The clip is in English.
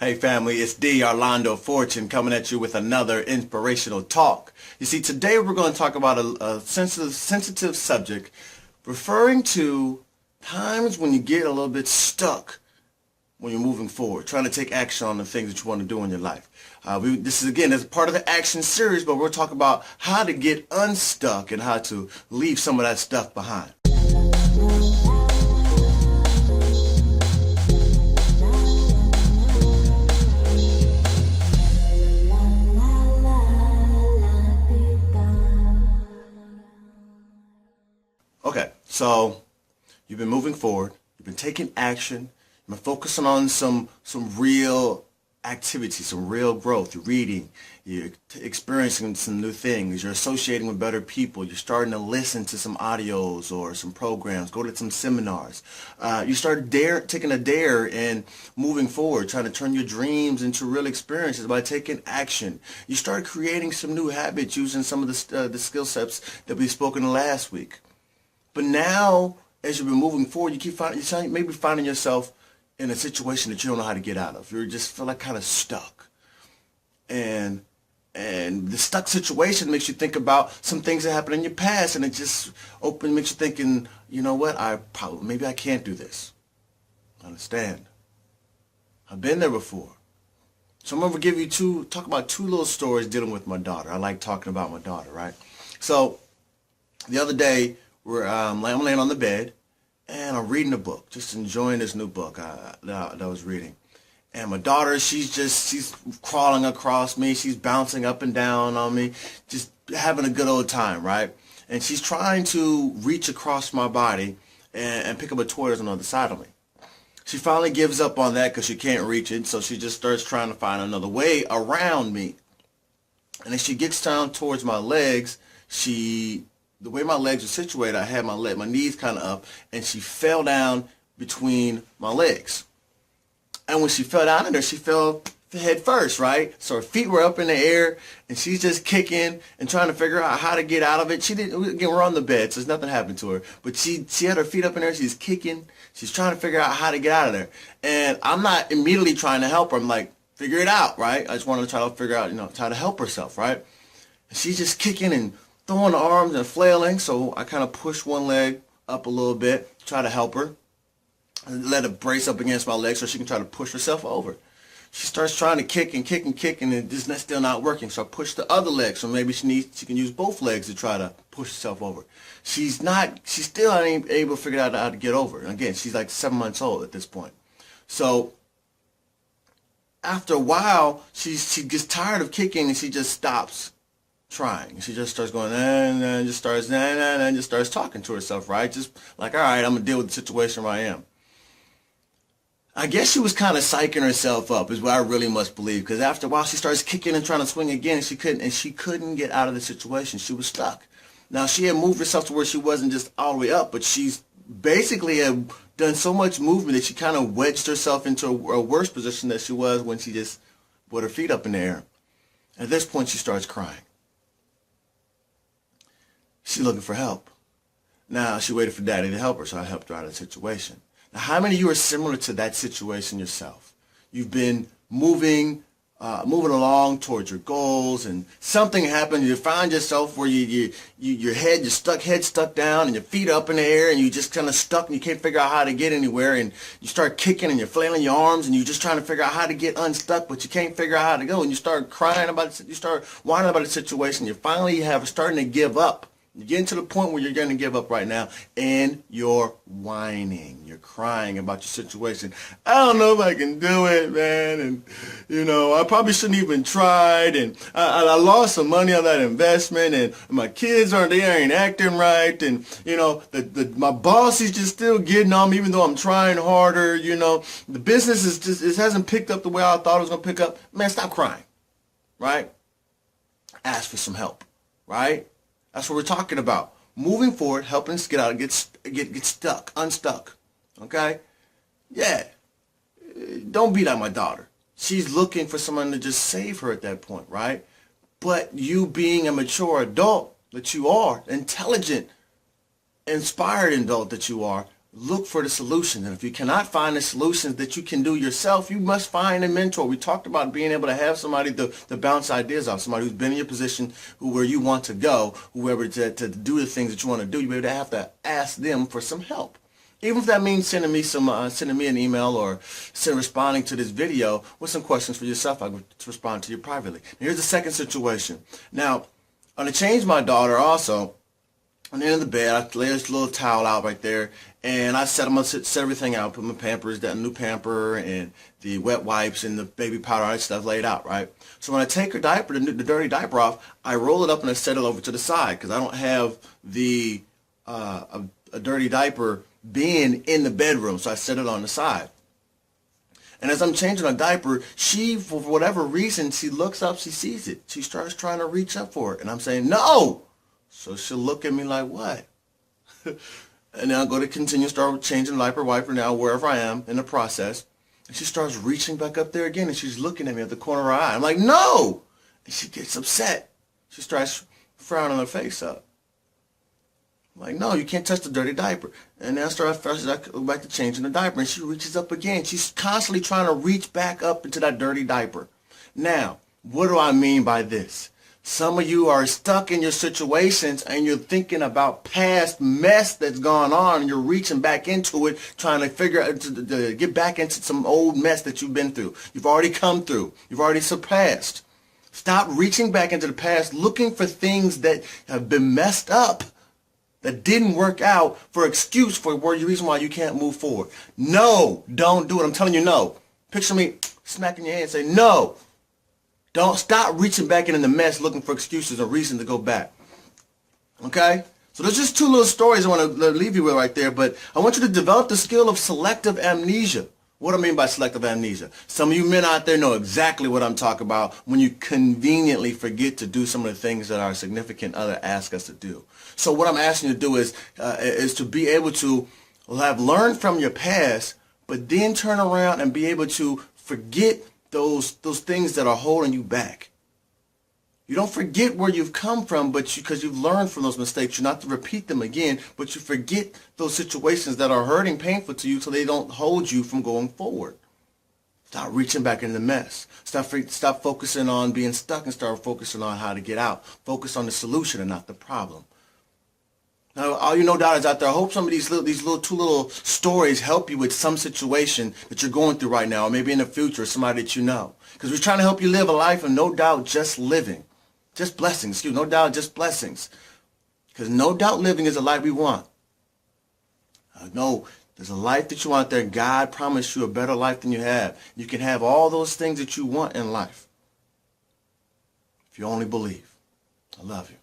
Hey family, it's D. Orlando Fortune coming at you with another inspirational talk. You see, today we're going to talk about a sensitive subject referring to times when you get a little bit stuck when you're moving forward, trying to take action on the things that you want to do in your life. This is, again, as part of the action series, but we're talking about how to get unstuck and how to leave some of that stuff behind. Okay, so you've been moving forward, you've been taking action, you've been focusing on some real activity, some real growth. You're reading, you're experiencing some new things, you're associating with better people, you're starting to listen to some audios or some programs, go to some seminars. You start taking a dare and moving forward, trying to turn your dreams into real experiences by taking action. You start creating some new habits using some of the skill sets that we spoke in last week. But now, as you've been moving forward, you're maybe finding yourself in a situation that you don't know how to get out of. You just feel like kind of stuck. And the stuck situation makes you think about some things that happened in your past, and it just makes you thinking, you know what, maybe I can't do this. I understand. I've been there before. So I'm going to talk about two little stories dealing with my daughter. I like talking about my daughter, right? So the other day, I'm laying on the bed, and I'm reading a book, just enjoying this new book that I was reading. And my daughter, she's crawling across me, she's bouncing up and down on me, just having a good old time, right? And she's trying to reach across my body and pick up a toy that's on the other side of me. She finally gives up on that because she can't reach it, so she just starts trying to find another way around me. And as she gets down towards my legs, the way my legs are situated, I had my knees kind of up, and she fell down between my legs. And when she fell down in there, she fell head first, right? So her feet were up in the air, and she's just kicking and trying to figure out how to get out of it. Again, we're on the bed, so there's nothing happened to her. But she had her feet up in there, she's kicking, she's trying to figure out how to get out of there. And I'm not immediately trying to help her. I'm like, figure it out, right? I just wanted to try to figure out, how to help herself, right? And she's just kicking and throwing the arms and flailing, so I kind of push one leg up a little bit, try to help her, and let her brace up against my leg so she can try to push herself over. She starts trying to kick and kick and kick, and it's still not working, so I push the other leg, so maybe she can use both legs to try to push herself over. She's still not able to figure out how to get over. And again, she's like 7 months old at this point. So after a while, she gets tired of kicking, and she just stops trying. She just starts going and just starts talking to herself, right? Just like, all right, I'm gonna deal with the situation where I am. I guess she was kind of psyching herself up, is what I really must believe, because after a while she starts kicking and trying to swing again, and she couldn't get out of the situation. She was stuck. Now she had moved herself to where she wasn't just all the way up, but she's basically had done so much movement that she kind of wedged herself into a worse position than she was when she just put her feet up in the air. At this point, she starts crying. She's looking for help. Now, she waited for Daddy to help her, so I helped her out of the situation. Now, how many of you are similar to that situation yourself? You've been moving along towards your goals, and something happened. You find yourself where your head stuck down, and your feet up in the air, and you just kind of stuck, and you can't figure out how to get anywhere, and you start kicking, and you're flailing your arms, and you're just trying to figure out how to get unstuck, but you can't figure out how to go, and you start crying about it, you start whining about the situation. You finally starting to give up. You're getting to the point where you're going to give up right now, and you're whining. You're crying about your situation. I don't know if I can do it, man, and, I probably shouldn't even tried, and I lost some money on that investment, and my kids ain't acting right, and, my boss is just still getting on me even though I'm trying harder, the business it hasn't picked up the way I thought it was going to pick up. Man, stop crying, right? Ask for some help, right? That's what we're talking about. Moving forward, helping us get out, get stuck, unstuck. Okay? Yeah. Don't beat on my daughter. She's looking for someone to just save her at that point, right? But you being a mature adult that you are, intelligent, inspired adult that you are, look for the solution. And if you cannot find the solutions that you can do yourself, you must find a mentor. We talked about being able to have somebody to bounce ideas off, somebody who's been in your position, where you want to go, whoever to do the things that you want to do. You have to ask them for some help. Even if that means sending me an email or responding to this video with some questions for yourself, I would respond to you privately. Here's the second situation. Now, I'm going to change my daughter also. On the end of the bed, I lay this little towel out right there, and I'm going to set everything out, put my Pampers, that new pamper, and the wet wipes, and the baby powder, all that stuff laid out, right? So when I take her diaper, the dirty diaper off, I roll it up and I set it over to the side, because I don't have a dirty diaper being in the bedroom, so I set it on the side. And as I'm changing her diaper, she, for whatever reason, she looks up, she sees it. She starts trying to reach up for it, and I'm saying, no! So she'll look at me like, what? And then I'll go to continue, start changing the diaper wiper now wherever I am in the process. And she starts reaching back up there again, and she's looking at me at the corner of her eye. I'm like, no! And she gets upset. She starts frowning her face up. I'm like, no, you can't touch the dirty diaper. And then I go back to changing the diaper, and she reaches up again. She's constantly trying to reach back up into that dirty diaper. Now, what do I mean by this? Some of you are stuck in your situations and you're thinking about past mess that's gone on, and you're reaching back into it, trying to figure out to get back into some old mess that you've been through. You've already come through. You've already surpassed. Stop reaching back into the past, looking for things that have been messed up, that didn't work out, for excuse for the reason why you can't move forward. No, don't do it. I'm telling you, no. Picture me smacking your head and say, no. Don't stop reaching back in the mess looking for excuses or reason to go back. Okay? So there's just two little stories I want to leave you with right there, but I want you to develop the skill of selective amnesia. What do I mean by selective amnesia? Some of you men out there know exactly what I'm talking about when you conveniently forget to do some of the things that our significant other asks us to do. So what I'm asking you to do is to be able to have learned from your past, but then turn around and be able to forget those things that are holding you back. You don't forget where you've come from, but because you've learned from those mistakes, you're not to repeat them again, but you forget those situations that are hurting, painful to you, so they don't hold you from going forward. Stop reaching back in the mess. Stop focusing on being stuck and start focusing on how to get out. Focus on the solution and not the problem. Now, all you know doubters out there, I hope some of these two little stories help you with some situation that you're going through right now, or maybe in the future, somebody that you know. Because we're trying to help you live a life of no doubt, just living. Just blessings. No doubt, just blessings. Because no doubt living is a life we want. No, there's a life that you want there. God promised you a better life than you have. You can have all those things that you want in life if you only believe. I love you.